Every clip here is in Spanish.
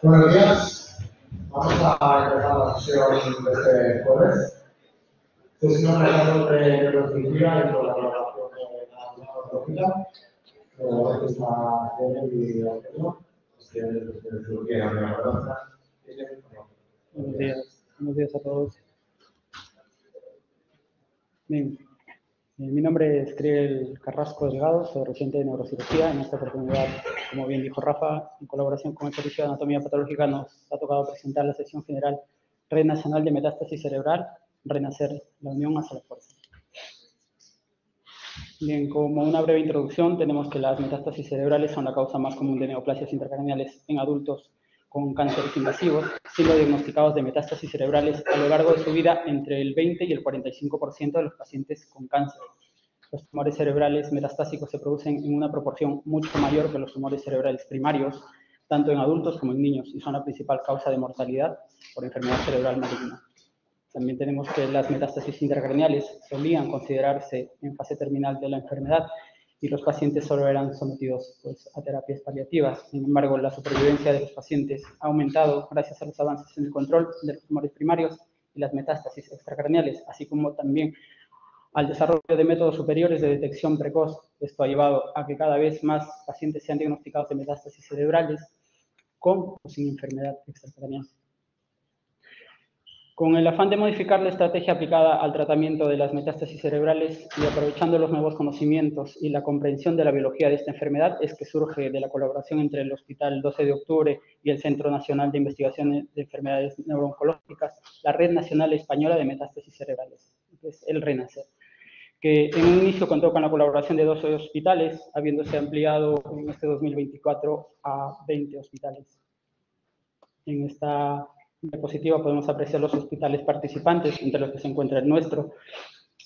Buenos días. Vamos a empezar la sesión de este jueves. Sesión de perspectiva y colaboración de la neurología. Pero está bien y objetivo. Buenos días a todos. Bien. Mi nombre es Criel Carrasco Delgado, soy residente de neurocirugía. En esta oportunidad, como bien dijo Rafa, en colaboración con el Servicio de Anatomía Patológica, nos ha tocado presentar la sesión general Red Nacional de Metástasis Cerebral, RENACER, la unión hacia la fuerza. Bien, como una breve introducción, tenemos que las metástasis cerebrales son la causa más común de neoplasias intracraneales en adultos con cánceres invasivos, siendo diagnosticados de metástasis cerebrales a lo largo de su vida entre el 20 y el 45% de los pacientes con cáncer. Los tumores cerebrales metastásicos se producen en una proporción mucho mayor que los tumores cerebrales primarios, tanto en adultos como en niños, y son la principal causa de mortalidad por enfermedad cerebral maligna. También tenemos que las metástasis intracraneales solían considerarse en fase terminal de la enfermedad y los pacientes solo eran sometidos a terapias paliativas. Sin embargo, la supervivencia de los pacientes ha aumentado gracias a los avances en el control de los tumores primarios y las metástasis extracraneales, así como también al desarrollo de métodos superiores de detección precoz. Esto ha llevado a que cada vez más pacientes sean diagnosticados de metástasis cerebrales con o sin enfermedad extracraneal. Con el afán de modificar la estrategia aplicada al tratamiento de las metástasis cerebrales y aprovechando los nuevos conocimientos y la comprensión de la biología de esta enfermedad, es que surge de la colaboración entre el Hospital 12 de Octubre y el Centro Nacional de Investigaciones de Enfermedades Neurooncológicas, la Red Nacional Española de Metástasis Cerebrales, que es el RENACER, que en un inicio contó con la colaboración de 12 hospitales, habiéndose ampliado en este 2024 a 20 hospitales. En esta diapositiva podemos apreciar los hospitales participantes, entre los que se encuentra el nuestro,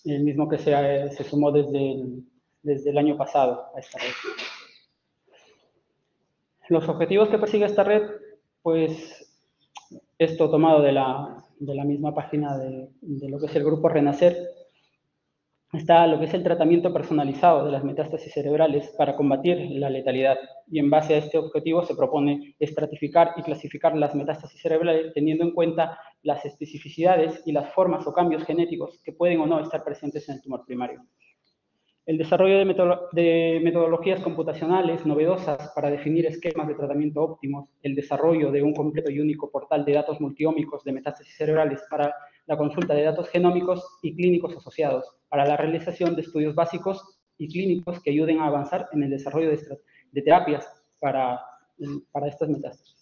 el mismo que se sumó desde el año pasado a esta red. Los objetivos que persigue esta red, pues esto tomado de la misma página de lo que es el grupo RENACER, está lo que es el tratamiento personalizado de las metástasis cerebrales para combatir la letalidad. Y en base a este objetivo se propone estratificar y clasificar las metástasis cerebrales teniendo en cuenta las especificidades y las formas o cambios genéticos que pueden o no estar presentes en el tumor primario. El desarrollo de metodologías computacionales novedosas para definir esquemas de tratamiento óptimos, el desarrollo de un completo y único portal de datos multiómicos de metástasis cerebrales para la consulta de datos genómicos y clínicos asociados, para la realización de estudios básicos y clínicos que ayuden a avanzar en el desarrollo de terapias para estas metástasis.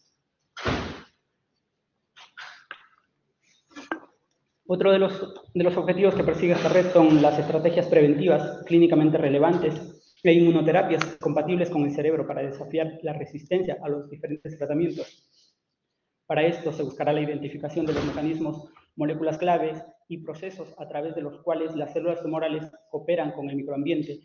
Otro de los objetivos que persigue esta red son las estrategias preventivas clínicamente relevantes e inmunoterapias compatibles con el cerebro para desafiar la resistencia a los diferentes tratamientos. Para esto se buscará la identificación de los mecanismos, moléculas claves y procesos a través de los cuales las células tumorales cooperan con el microambiente,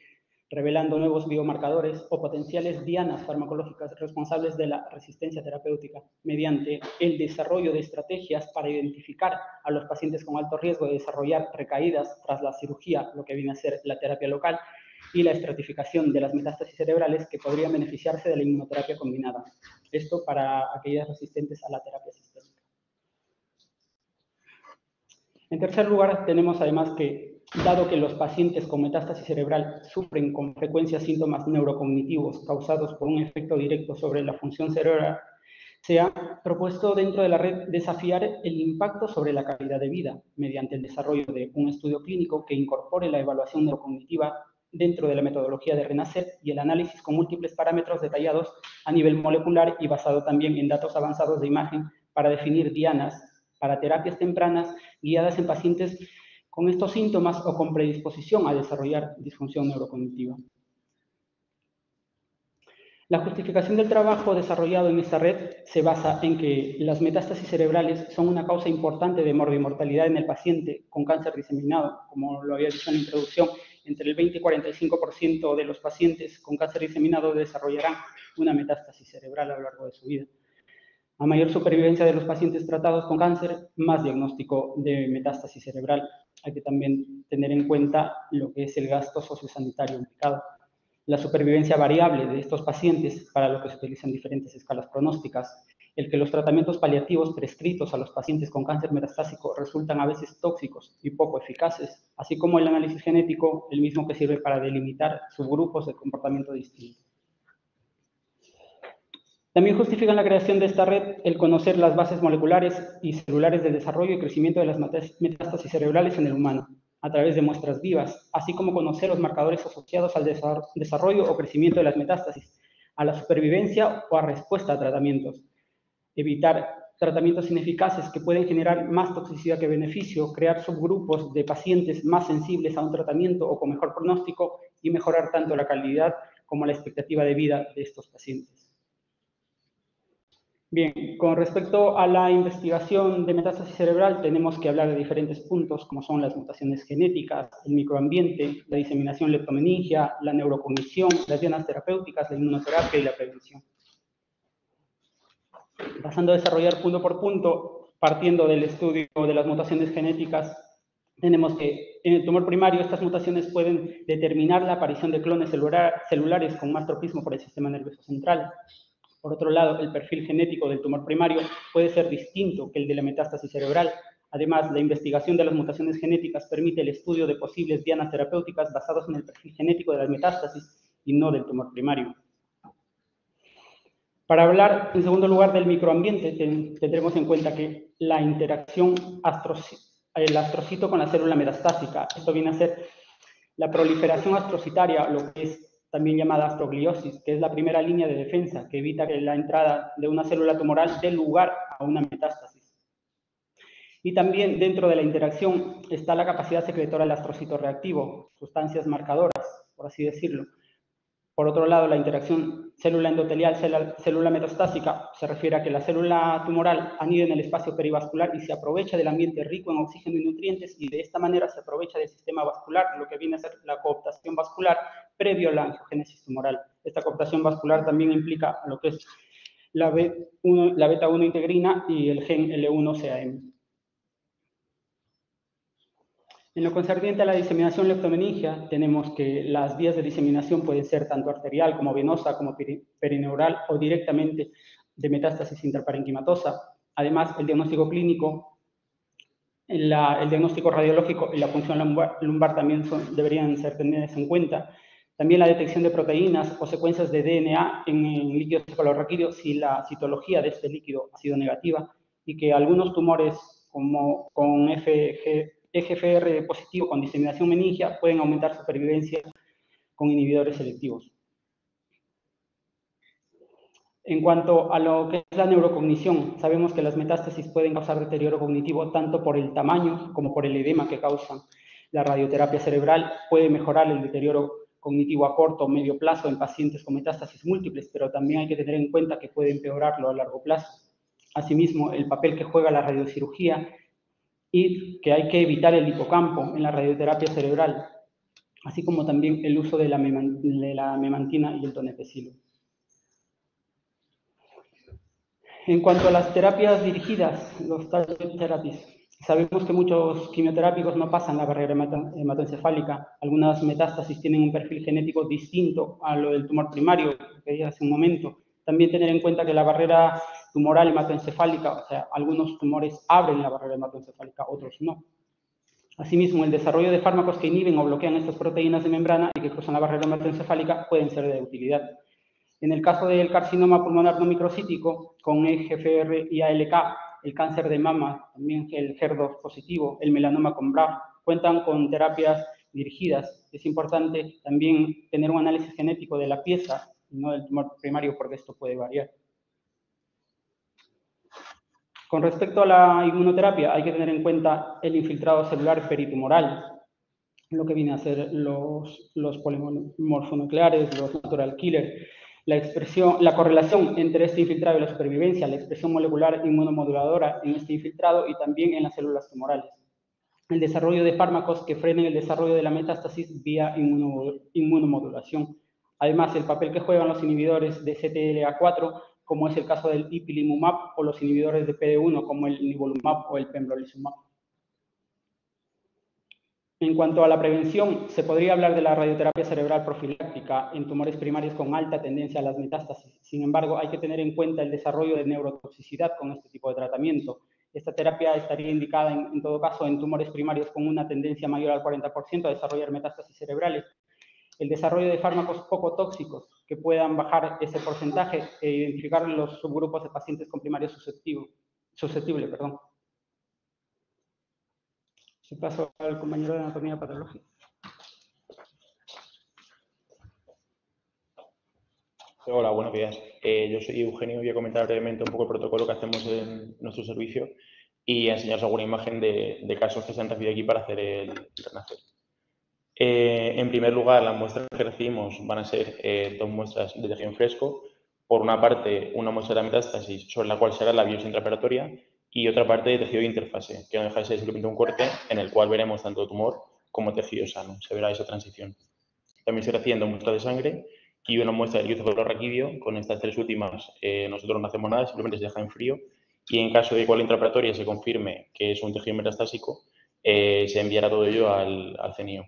revelando nuevos biomarcadores o potenciales dianas farmacológicas responsables de la resistencia terapéutica, mediante el desarrollo de estrategias para identificar a los pacientes con alto riesgo de desarrollar recaídas tras la cirugía, lo que viene a ser la terapia local, y la estratificación de las metástasis cerebrales que podrían beneficiarse de la inmunoterapia combinada. Esto para aquellas resistentes a la terapia sistémica. En tercer lugar, tenemos además que, dado que los pacientes con metástasis cerebral sufren con frecuencia síntomas neurocognitivos causados por un efecto directo sobre la función cerebral, se ha propuesto dentro de la red desafiar el impacto sobre la calidad de vida mediante el desarrollo de un estudio clínico que incorpore la evaluación neurocognitiva dentro de la metodología de RENACER y el análisis con múltiples parámetros detallados a nivel molecular y basado también en datos avanzados de imagen para definir dianas para terapias tempranas guiadas en pacientes con estos síntomas o con predisposición a desarrollar disfunción neurocognitiva. La justificación del trabajo desarrollado en esta red se basa en que las metástasis cerebrales son una causa importante de morbimortalidad en el paciente con cáncer diseminado. Como lo había dicho en la introducción, entre el 20 y 45% de los pacientes con cáncer diseminado desarrollarán una metástasis cerebral a lo largo de su vida. A mayor supervivencia de los pacientes tratados con cáncer, más diagnóstico de metástasis cerebral. Hay que también tener en cuenta lo que es el gasto sociosanitario implicado. La supervivencia variable de estos pacientes, para lo que se utilizan diferentes escalas pronósticas, el que los tratamientos paliativos prescritos a los pacientes con cáncer metastásico resultan a veces tóxicos y poco eficaces, así como el análisis genético, el mismo que sirve para delimitar subgrupos de comportamiento distinto. También justifican la creación de esta red el conocer las bases moleculares y celulares del desarrollo y crecimiento de las metástasis cerebrales en el humano, a través de muestras vivas, así como conocer los marcadores asociados al desarrollo o crecimiento de las metástasis, a la supervivencia o a respuesta a tratamientos. Evitar tratamientos ineficaces que pueden generar más toxicidad que beneficio, crear subgrupos de pacientes más sensibles a un tratamiento o con mejor pronóstico y mejorar tanto la calidad como la expectativa de vida de estos pacientes. Bien, con respecto a la investigación de metástasis cerebral, tenemos que hablar de diferentes puntos, como son las mutaciones genéticas, el microambiente, la diseminación leptomeningia, la neurocognición, las dianas terapéuticas, la inmunoterapia y la prevención. Pasando a desarrollar punto por punto, partiendo del estudio de las mutaciones genéticas, tenemos que en el tumor primario estas mutaciones pueden determinar la aparición de clones celulares con más tropismo por el sistema nervioso central. Por otro lado, el perfil genético del tumor primario puede ser distinto que el de la metástasis cerebral. Además, la investigación de las mutaciones genéticas permite el estudio de posibles dianas terapéuticas basadas en el perfil genético de las metástasis y no del tumor primario. Para hablar, en segundo lugar, del microambiente, tendremos en cuenta que la interacción el astrocito con la célula metastásica, esto viene a ser la proliferación astrocitaria, lo que es también llamada astrogliosis, que es la primera línea de defensa que evita que la entrada de una célula tumoral dé lugar a una metástasis. Y también dentro de la interacción está la capacidad secretora del astrocito reactivo, sustancias marcadoras, por así decirlo. Por otro lado, la interacción célula endotelial, célula metastásica, se refiere a que la célula tumoral anida en el espacio perivascular y se aprovecha del ambiente rico en oxígeno y nutrientes, y de esta manera se aprovecha del sistema vascular, lo que viene a ser la cooptación vascular previo a la angiogénesis tumoral. Esta cooptación vascular también implica lo que es la beta-1 integrina y el gen L1-CAM. En lo concerniente a la diseminación leptomeningia, tenemos que las vías de diseminación pueden ser tanto arterial como venosa, como perineural o directamente de metástasis intraparenquimatosa. Además, el diagnóstico clínico, el diagnóstico radiológico y la punción lumbar también deberían ser tenidas en cuenta. También la detección de proteínas o secuencias de DNA en el líquido cefalorraquídeo si la citología de este líquido ha sido negativa, y que algunos tumores como con EGFR positivo con diseminación meningia pueden aumentar supervivencia con inhibidores selectivos. En cuanto a lo que es la neurocognición, sabemos que las metástasis pueden causar deterioro cognitivo tanto por el tamaño como por el edema que causan. La radioterapia cerebral puede mejorar el deterioro cognitivo a corto o medio plazo en pacientes con metástasis múltiples, pero también hay que tener en cuenta que puede empeorarlo a largo plazo. Asimismo, el papel que juega la radiocirugía y que hay que evitar el hipocampo en la radioterapia cerebral, así como también el uso de la memantina y el donepezilo. En cuanto a las terapias dirigidas, los targeted therapies, sabemos que muchos quimioterápicos no pasan la barrera hematoencefálica. Algunas metástasis tienen un perfil genético distinto a lo del tumor primario, que dije hace un momento. También tener en cuenta que la barrera tumoral hematoencefálica, o sea, algunos tumores abren la barrera hematoencefálica, otros no. Asimismo, el desarrollo de fármacos que inhiben o bloquean estas proteínas de membrana y que cruzan la barrera hematoencefálica pueden ser de utilidad. En el caso del carcinoma pulmonar no microcítico, con EGFR y ALK, el cáncer de mama, también el HER2 positivo, el melanoma con BRAF, cuentan con terapias dirigidas. Es importante también tener un análisis genético de la pieza y no del tumor primario, porque esto puede variar. Con respecto a la inmunoterapia, hay que tener en cuenta el infiltrado celular peritumoral, lo que viene a ser los polimorfonucleares, los natural killers, la correlación entre este infiltrado y la supervivencia, la expresión molecular inmunomoduladora en este infiltrado y también en las células tumorales. El desarrollo de fármacos que frenen el desarrollo de la metástasis vía inmunomodulación. Además, el papel que juegan los inhibidores de CTLA4, como es el caso del ipilimumab, o los inhibidores de PD1, como el nivolumab o el pembrolizumab. En cuanto a la prevención, se podría hablar de la radioterapia cerebral profiláctica en tumores primarios con alta tendencia a las metástasis. Sin embargo, hay que tener en cuenta el desarrollo de neurotoxicidad con este tipo de tratamiento. Esta terapia estaría indicada, en todo caso, en tumores primarios con una tendencia mayor al 40% a desarrollar metástasis cerebrales. El desarrollo de fármacos poco tóxicos que puedan bajar ese porcentaje e identificar los subgrupos de pacientes con primario susceptible. Se paso al compañero de anatomía patológica. Hola, buenos días. Yo soy Eugenio y voy a comentar brevemente un poco el protocolo que hacemos en nuestro servicio y a enseñaros alguna imagen de casos que se han recibido aquí para hacer el renacer. En primer lugar, las muestras que recibimos van a ser dos muestras de tejido en fresco. Por una parte, una muestra de metástasis sobre la cual se hará la biopsia intraoperatoria y otra parte de tejido de interfase, que no deja de ser simplemente un corte en el cual veremos tanto tumor como tejido sano. Se verá esa transición. También se reciben dos muestras de sangre y una muestra de líquido raquídeo. Con estas tres últimas nosotros no hacemos nada, simplemente se deja en frío. Y en caso de que la intraoperatoria se confirme que es un tejido metastásico, se enviará todo ello al CNIO.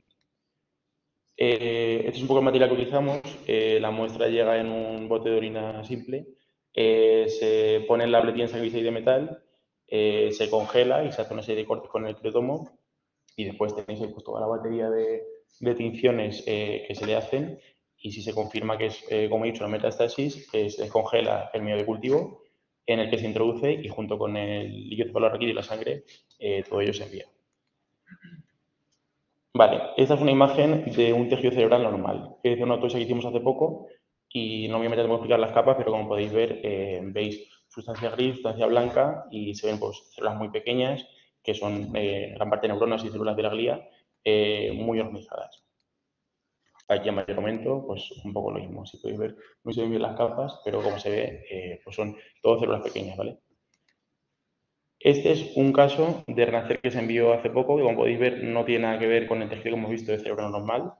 Este es un poco el material que utilizamos. La muestra llega en un bote de orina simple. Se pone en la bletía en sanguicida de metal, se congela y se hace una serie de cortes con el criotomo. Y después tenéis ahí pues, toda la batería de tinciones que se le hacen. Y si se confirma que es, como he dicho, una metástasis, se descongela el medio de cultivo en el que se introduce y junto con el líquido cefalorraquídeo y la sangre, todo ello se envía. Vale, esta es una imagen de un tejido cerebral normal. Es de una autopsia que hicimos hace poco y no me voy a meter a explicar las capas, pero como podéis ver, veis sustancia gris, sustancia blanca y se ven pues, células muy pequeñas que son gran parte de neuronas y células de la glía muy organizadas. Aquí en mayor momento, pues un poco lo mismo. Si podéis ver, no se ven bien las capas, pero como se ve, pues son todas células pequeñas, ¿vale? Este es un caso de renacer que se envió hace poco, que como podéis ver no tiene nada que ver con el tejido que hemos visto de cerebro normal.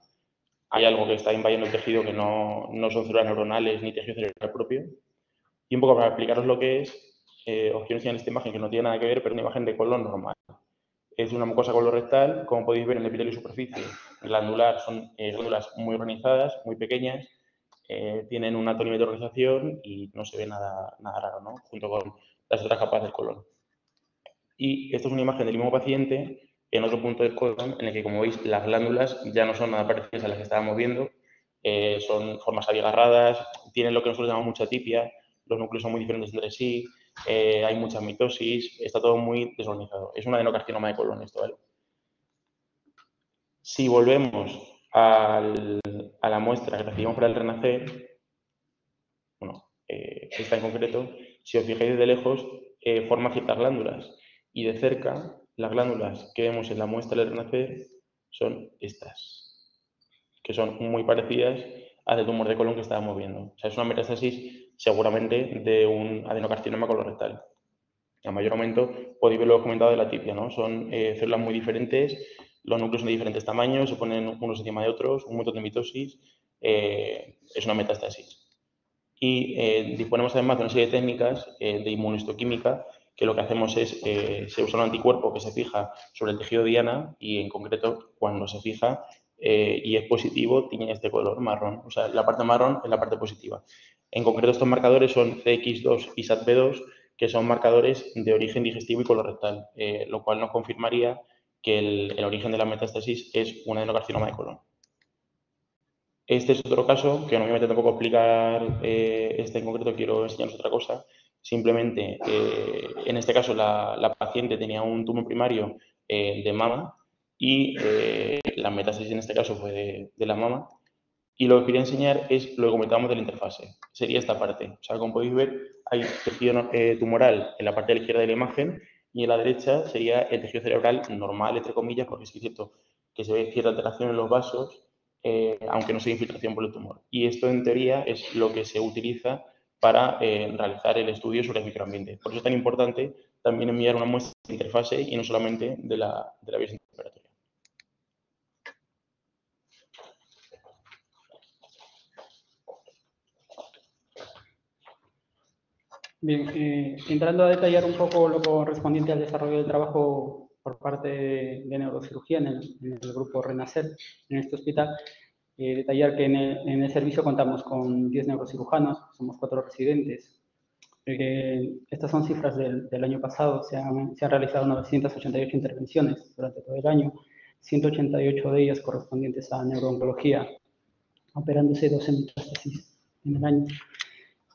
Hay algo que está invadiendo el tejido que no son células neuronales ni tejido cerebral propio. Y un poco para explicaros lo que es, os quiero enseñar esta imagen que no tiene nada que ver, pero es una imagen de colon normal. Es una mucosa colorectal, como podéis ver en el epitelio y superficie glandular, son glándulas muy organizadas, muy pequeñas, tienen un alto nivel de organización y no se ve nada raro, ¿no? Junto con las otras capas del colon. Y esto es una imagen del mismo paciente en otro punto del colon, en el que, como veis, las glándulas ya no son nada parecidas a las que estábamos viendo, son formas abigarradas, tienen lo que nosotros llamamos mucha atipia, los núcleos son muy diferentes entre sí, hay mucha mitosis, está todo muy desorganizado. Es un adenocarcinoma de colon esto, ¿vale? Si volvemos a la muestra que recibimos para el renacer, bueno, esta en concreto, si os fijáis de lejos, forma ciertas glándulas y de cerca las glándulas que vemos en la muestra del renacer son estas, que son muy parecidas al tumor de colon que estábamos viendo. O sea, es una metástasis seguramente de un adenocarcinoma colorectal. A mayor aumento podéis ver lo que he comentado de la tipia, ¿no? Son células muy diferentes, los núcleos son de diferentes tamaños, se ponen unos encima de otros, un montón de mitosis, es una metástasis. Y disponemos además de una serie de técnicas de inmunohistoquímica que lo que hacemos es, se usa un anticuerpo que se fija sobre el tejido diana y en concreto cuando se fija y es positivo tiene este color marrón, o sea, la parte marrón es la parte positiva. En concreto estos marcadores son CX2 y SATB2 que son marcadores de origen digestivo y colorectal, lo cual nos confirmaría que el origen de la metástasis es un adenocarcinoma de colon. Este es otro caso, que no me voy a meter tampoco a explicar este en concreto, quiero enseñaros otra cosa. Simplemente, en este caso, la paciente tenía un tumor primario de mama y la metástasis en este caso fue de la mama. Y lo que quería enseñar es lo que comentábamos de la interfase. Sería esta parte. O sea, como podéis ver, hay tejido tumoral en la parte de la izquierda de la imagen y en la derecha sería el tejido cerebral normal, entre comillas, porque sí es cierto que se ve cierta alteración en los vasos, aunque no sea infiltración por el tumor. Y esto, en teoría, es lo que se utiliza para realizar el estudio sobre el microambiente. Por eso es tan importante también enviar una muestra de interfase y no solamente de la biopsia operatoria. Bien, entrando a detallar un poco lo correspondiente al desarrollo del trabajo por parte de neurocirugía en el grupo Renacer, en este hospital. Detallar que en el servicio contamos con 10 neurocirujanos, somos 4 residentes. Estas son cifras del año pasado, se han realizado 988 intervenciones durante todo el año, 188 de ellas correspondientes a neurooncología, operándose 12 metástasis en el año.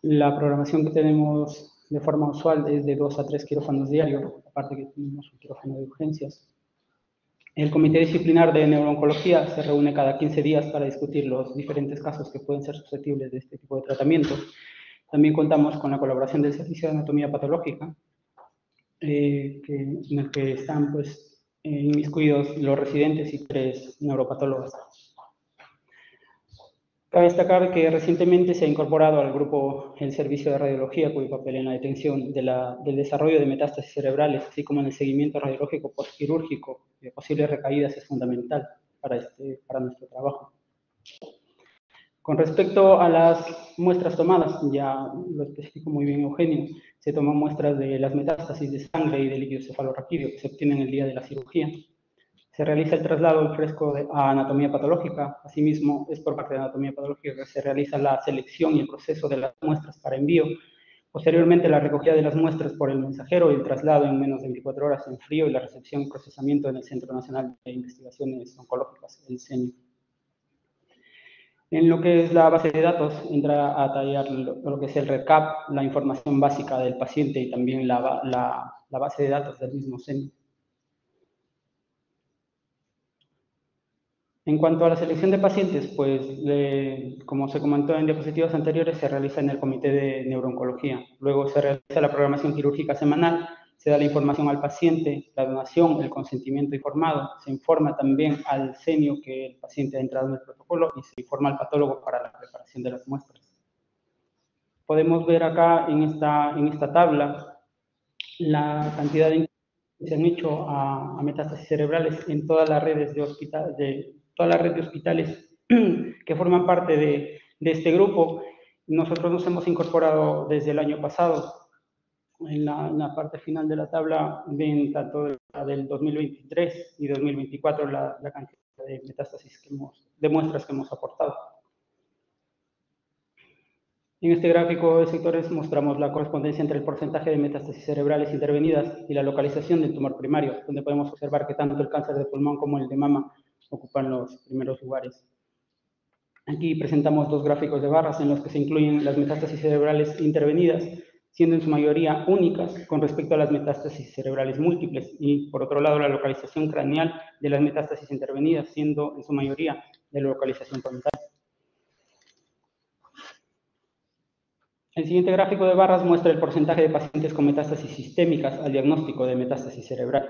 La programación que tenemos de forma usual es de 2 a 3 quirófanos diarios, aparte que tenemos un quirófano de urgencias. El Comité Disciplinar de Neurooncología se reúne cada 15 días para discutir los diferentes casos que pueden ser susceptibles de este tipo de tratamiento. También contamos con la colaboración del Servicio de Anatomía Patológica, en el que están pues, inmiscuidos los residentes y 3 neuropatólogos. Cabe destacar que recientemente se ha incorporado al grupo el servicio de radiología, cuyo papel en la detención del desarrollo de metástasis cerebrales, así como en el seguimiento radiológico postquirúrgico de posibles recaídas, es fundamental para nuestro trabajo. Con respecto a las muestras tomadas, ya lo especificó muy bien Eugenio, se toman muestras de las metástasis de sangre y de líquido cefalorraquídeo que se obtienen el día de la cirugía. Se realiza el traslado al fresco a anatomía patológica. Asimismo, es por parte de anatomía patológica que se realiza la selección y el proceso de las muestras para envío. Posteriormente, la recogida de las muestras por el mensajero y el traslado en menos de 24 horas en frío y la recepción y procesamiento en el Centro Nacional de Investigaciones Oncológicas, el CENI. En lo que es la base de datos, entra a tallar lo que es el REDCap, la información básica del paciente y también la base de datos del mismo CENI. En cuanto a la selección de pacientes, pues como se comentó en diapositivas anteriores, se realiza en el Comité de Neurooncología. Luego se realiza la programación quirúrgica semanal, se da la información al paciente, la donación, el consentimiento informado, se informa también al CENIO que el paciente ha entrado en el protocolo y se informa al patólogo para la preparación de las muestras. Podemos ver acá en esta tabla la cantidad de que se han hecho a metástasis cerebrales en todas las redes toda la red de hospitales que forman parte de este grupo. Nosotros nos hemos incorporado desde el año pasado. En la parte final de la tabla ven tanto del 2023 y 2024 la cantidad de metástasis de muestras que hemos aportado. En este gráfico de sectores mostramos la correspondencia entre el porcentaje de metástasis cerebrales intervenidas y la localización del tumor primario, donde podemos observar que tanto el cáncer de pulmón como el de mama ocupan los primeros lugares. Aquí presentamos 2 gráficos de barras en los que se incluyen las metástasis cerebrales intervenidas, siendo en su mayoría únicas con respecto a las metástasis cerebrales múltiples, y por otro lado la localización craneal de las metástasis intervenidas, siendo en su mayoría de localización frontal. El siguiente gráfico de barras muestra el porcentaje de pacientes con metástasis sistémicas al diagnóstico de metástasis cerebral.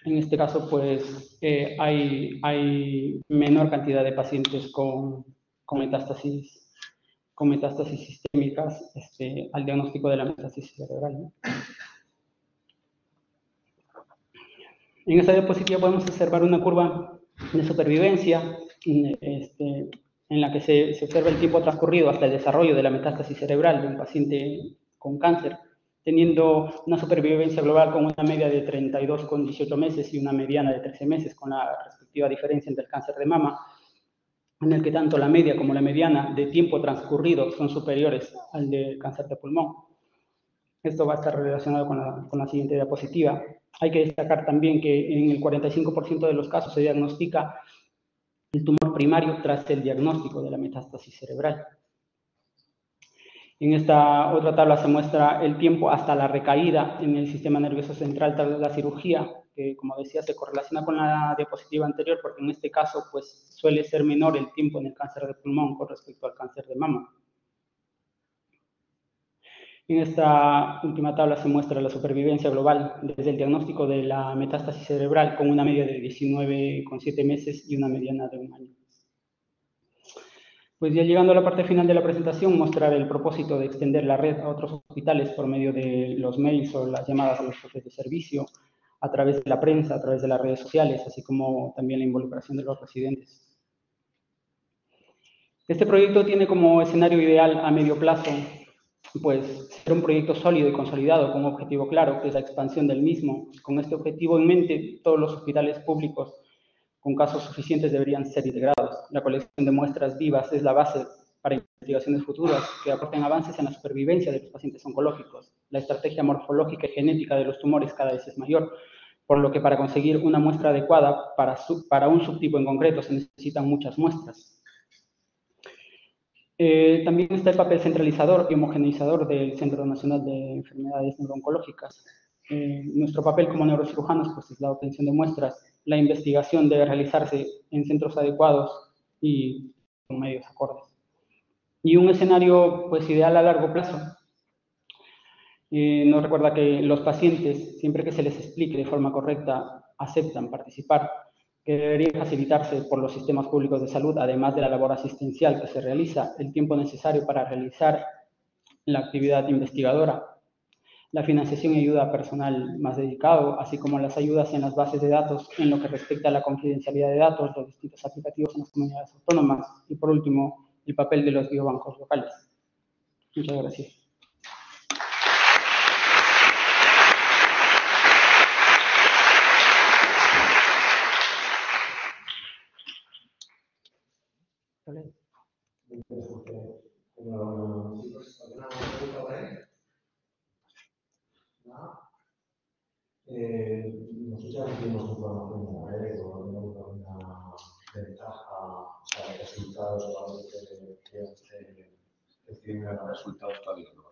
En este caso, pues, hay menor cantidad de pacientes con metástasis sistémicas al diagnóstico de la metástasis cerebral, ¿no? En esta diapositiva podemos observar una curva de supervivencia en la que se observa el tiempo transcurrido hasta el desarrollo de la metástasis cerebral de un paciente con cáncer, teniendo una supervivencia global con una media de 32,18 meses y una mediana de 13 meses, con la respectiva diferencia entre el cáncer de mama, en el que tanto la media como la mediana de tiempo transcurrido son superiores al del cáncer de pulmón. Esto va a estar relacionado con la siguiente diapositiva. Hay que destacar también que en el 45% de los casos se diagnostica el tumor primario tras el diagnóstico de la metástasis cerebral. En esta otra tabla se muestra el tiempo hasta la recaída en el sistema nervioso central tras la cirugía, que, como decía, se correlaciona con la diapositiva anterior, porque en este caso pues, suele ser menor el tiempo en el cáncer de pulmón con respecto al cáncer de mama. En esta última tabla se muestra la supervivencia global desde el diagnóstico de la metástasis cerebral con una media de 19,7 meses y una mediana de 1 año. Pues ya llegando a la parte final de la presentación, mostrar el propósito de extender la red a otros hospitales por medio de los mails o las llamadas a los jefes de servicio, a través de la prensa, a través de las redes sociales, así como también la involucración de los residentes. Este proyecto tiene como escenario ideal a medio plazo pues ser un proyecto sólido y consolidado con un objetivo claro, que es la expansión del mismo. Con este objetivo en mente, todos los hospitales públicos con casos suficientes deberían ser integrados. La colección de muestras vivas es la base para investigaciones futuras que aporten avances en la supervivencia de los pacientes oncológicos. La estrategia morfológica y genética de los tumores cada vez es mayor, por lo que para conseguir una muestra adecuada para un subtipo en concreto se necesitan muchas muestras. También está el papel centralizador y homogeneizador del Centro Nacional de Enfermedades Neurooncológicas. Nuestro papel como neurocirujanos pues, es la obtención de muestras. La investigación debe realizarse en centros adecuados y con medios acordes. Y un escenario pues, ideal a largo plazo nos recuerda que los pacientes, siempre que se les explique de forma correcta, aceptan participar, que debería facilitarse por los sistemas públicos de salud, además de la labor asistencial que se realiza, el tiempo necesario para realizar la actividad investigadora, la financiación y ayuda personal más dedicado, así como las ayudas en las bases de datos en lo que respecta a la confidencialidad de datos, los distintos aplicativos en las comunidades autónomas y, por último, el papel de los biobancos locales. Muchas gracias. Nosotros ya recibimos información en la red o tenemos alguna ventaja para resultados o algo que tienen resultados todavía no.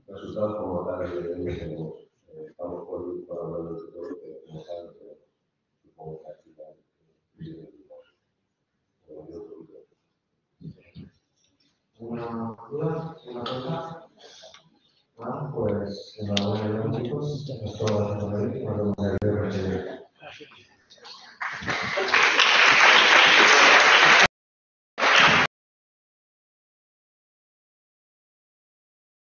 Resultados como tal que tenemos, estamos por hablar de todo, pero como tal, supongo que aquí ¿una duda? ¿Una pregunta? Pues, enhorabuena, chicos. Esto